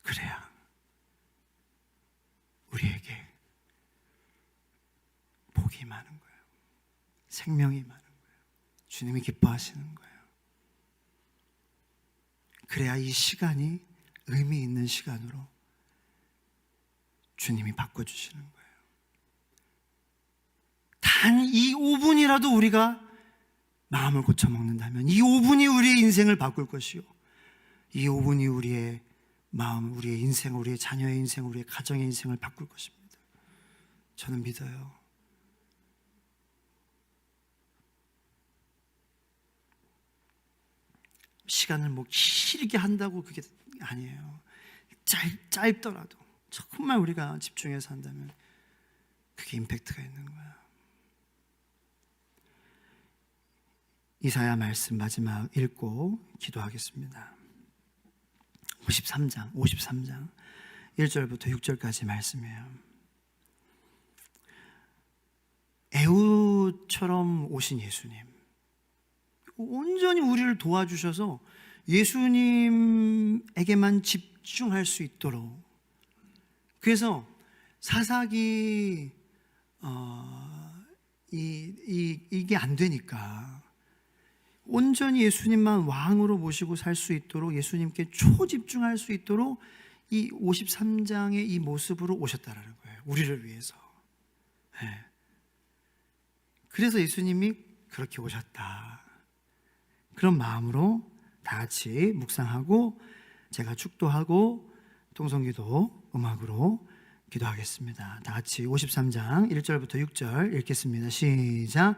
그래야 우리에게 복이 많은 거예요. 생명이 많은 거예요. 주님이 기뻐하시는 거예요. 그래야 이 시간이 의미 있는 시간으로 주님이 바꿔주시는 거예요. 단 이 5분이라도 우리가 마음을 고쳐먹는다면 이 5분이 우리의 인생을 바꿀 것이요, 이 5분이 우리의 마음, 우리의 인생, 우리의 자녀의 인생, 우리의 가정의 인생을 바꿀 것입니다. 저는 믿어요. 시간을 뭐 길게 한다고 그게 아니에요. 짧더라도 정말 우리가 집중해서 한다면 그게 임팩트가 있는 거야. 이사야 말씀 마지막 읽고 기도하겠습니다. 53장 1절부터 6절까지 말씀이에요. 애우처럼 오신 예수님, 온전히 우리를 도와주셔서 예수님에게만 집중할 수 있도록, 그래서 사사기 이게 안 되니까 온전히 예수님만 왕으로 모시고 살 수 있도록, 예수님께 초집중할 수 있도록 이 53장의 이 모습으로 오셨다라는 거예요. 우리를 위해서. 네. 그래서 예수님이 그렇게 오셨다. 그런 마음으로 다 같이 묵상하고 제가 축도하고 통성기도 음악으로 기도하겠습니다. 다 같이 53장 1절부터 6절 읽겠습니다. 시작.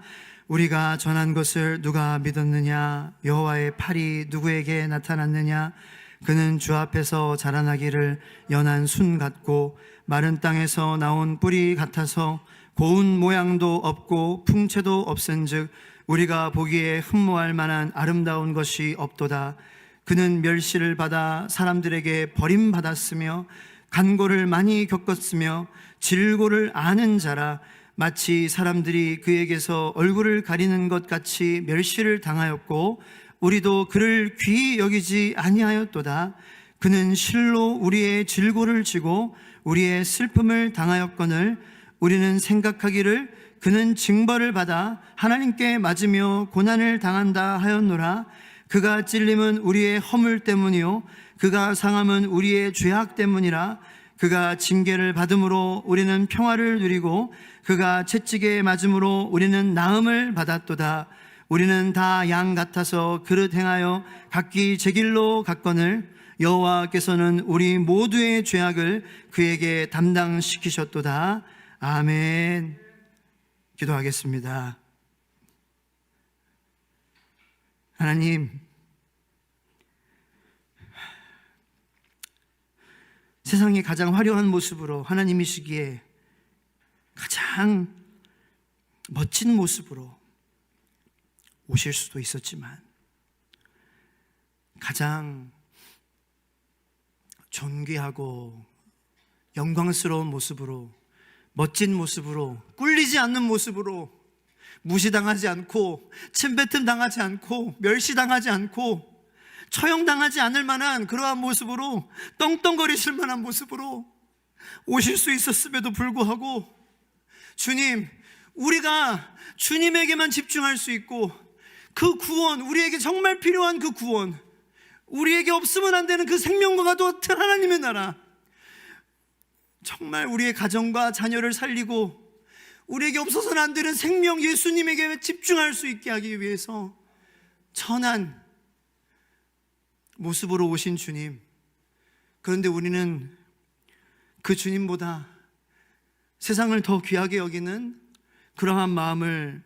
우리가 전한 것을 누가 믿었느냐? 여호와의 팔이 누구에게 나타났느냐? 그는 주 앞에서 자라나기를 연한 순 같고 마른 땅에서 나온 뿌리 같아서 고운 모양도 없고 풍채도 없은즉 우리가 보기에 흠모할 만한 아름다운 것이 없도다. 그는 멸시를 받아 사람들에게 버림받았으며 간고를 많이 겪었으며 질고를 아는 자라. 마치 사람들이 그에게서 얼굴을 가리는 것 같이 멸시를 당하였고 우리도 그를 귀히 여기지 아니하였도다. 그는 실로 우리의 질고를 지고 우리의 슬픔을 당하였거늘 우리는 생각하기를 그는 징벌을 받아 하나님께 맞으며 고난을 당한다 하였노라. 그가 찔림은 우리의 허물 때문이요 그가 상함은 우리의 죄악 때문이라. 그가 징계를 받음으로 우리는 평화를 누리고 그가 채찍에 맞음으로 우리는 나음을 받았도다. 우리는 다 양 같아서 그릇 행하여 각기 제 길로 갔거늘 여호와께서는 우리 모두의 죄악을 그에게 담당시키셨도다. 아멘. 기도하겠습니다. 하나님, 세상의 가장 화려한 모습으로 하나님이시기에 가장 멋진 모습으로 오실 수도 있었지만 가장 존귀하고 영광스러운 모습으로, 멋진 모습으로, 꿀리지 않는 모습으로, 무시당하지 않고 침뱉음 당하지 않고 멸시당하지 않고 처형당하지 않을 만한 그러한 모습으로, 떵떵거리실 만한 모습으로 오실 수 있었음에도 불구하고 주님, 우리가 주님에게만 집중할 수 있고 그 구원, 우리에게 정말 필요한 그 구원, 우리에게 없으면 안 되는 그 생명과 같은 하나님의 나라, 정말 우리의 가정과 자녀를 살리고 우리에게 없어서는 안 되는 생명 예수님에게 집중할 수 있게 하기 위해서 천한 모습으로 오신 주님, 그런데 우리는 그 주님보다 세상을 더 귀하게 여기는 그러한 마음을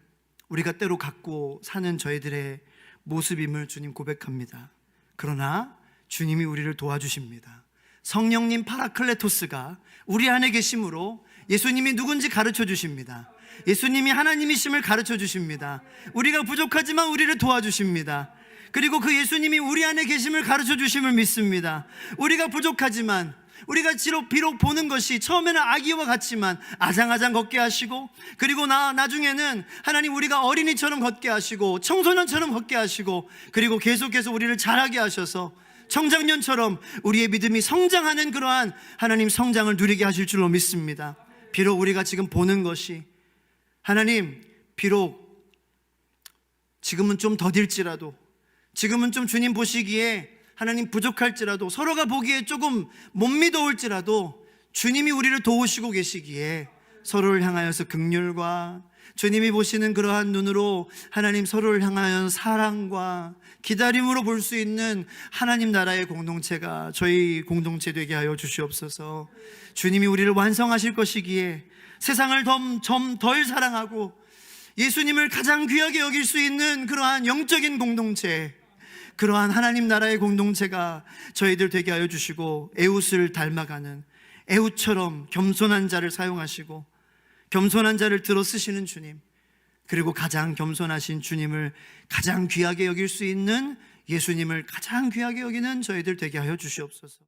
우리가 때로 갖고 사는 저희들의 모습임을 주님 고백합니다. 그러나 주님이 우리를 도와주십니다. 성령님 파라클레토스가 우리 안에 계심으로 예수님이 누군지 가르쳐 주십니다. 예수님이 하나님이심을 가르쳐 주십니다. 우리가 부족하지만 우리를 도와주십니다. 그리고 그 예수님이 우리 안에 계심을 가르쳐 주심을 믿습니다. 우리가 부족하지만, 우리가 비록 보는 것이 처음에는 아기와 같지만 아장아장 걷게 하시고, 그리고 나중에는 하나님 우리가 어린이처럼 걷게 하시고 청소년처럼 걷게 하시고, 그리고 계속해서 우리를 자라게 하셔서 청장년처럼 우리의 믿음이 성장하는 그러한 하나님 성장을 누리게 하실 줄로 믿습니다. 비록 우리가 지금 보는 것이, 하나님 비록 지금은 좀 더딜지라도, 지금은 좀 주님 보시기에 하나님 부족할지라도, 서로가 보기에 조금 못 믿어올지라도 주님이 우리를 도우시고 계시기에 서로를 향하여서 긍휼과, 주님이 보시는 그러한 눈으로 하나님 서로를 향하여 사랑과 기다림으로 볼 수 있는 하나님 나라의 공동체가 저희 공동체 되게 하여 주시옵소서. 주님이 우리를 완성하실 것이기에 세상을 좀 덜 사랑하고 예수님을 가장 귀하게 여길 수 있는 그러한 영적인 공동체, 그러한 하나님 나라의 공동체가 저희들 되게 하여 주시고, 에웃을 닮아가는, 에웃처럼 겸손한 자를 사용하시고 겸손한 자를 들어 쓰시는 주님, 그리고 가장 겸손하신 주님을 가장 귀하게 여길 수 있는 예수님을 가장 귀하게 여기는 저희들 되게 하여 주시옵소서.